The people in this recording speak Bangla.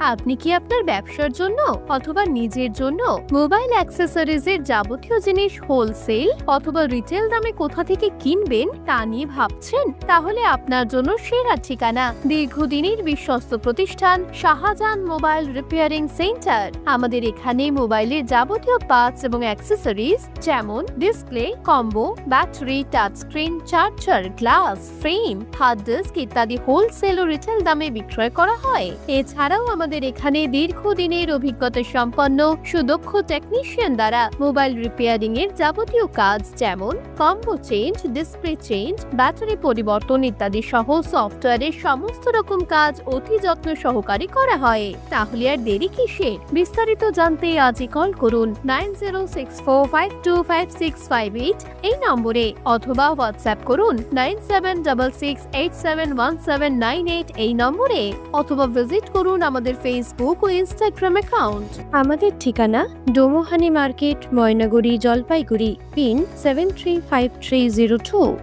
আপনি কি আপনার ব্যবসার জন্য অথবা নিজের জন্য মোবাইল অ্যাক্সেসরিজের যাবতীয় জিনিস হোলসেল অথবা রিটেল দামে কোথা থেকে কিনবেন তা নিয়ে ভাবছেন? তাহলে আপনার জন্য সেরা ঠিকানা দীর্ঘদিনের বিশ্বস্ত প্রতিষ্ঠান শাহজাহান মোবাইল রিপেয়ারিং সেন্টার। আমাদের এখানে মোবাইলের যাবতীয় পার্টস এবং অ্যাক্সেসরিজ যেমন display, combo, battery, touch screen, charger, glass, frame, hard disk ইত্যাদি হোলসেল ও রিটেল দামে বিক্রয় করা হয়। এছাড়াও আমাদের এখানে দীর্ঘদিনের অভিজ্ঞতা সম্পন্ন সুদক্ষ টেকনিশিয়ান দ্বারা মোবাইল রিপেয়ারিং এর যাবতীয় কাজ যেমন combo change, display change, battery পরিবর্তন ইত্যাদি সহ সফটওয়্যারের সমস্ত রকম কাজ অতি যত্ন সহকারে করা হয়। তাহলে আর দেরি কিসের? বিস্তারিত জানতে আজই কল করুন 9064525658 এই নম্বরে অথবা হোয়াটসঅ্যাপ করুন 9766871798 এই নম্বরে অথবা ভিজিট করুন আমাদের ফেসবুক ও ইনস্টাগ্রাম অ্যাকাউন্ট। আমাদের ঠিকানা ডোমোহানি মার্কেট, ময়নাগুড়ি, জলপাইগুড়ি, পিন 735302।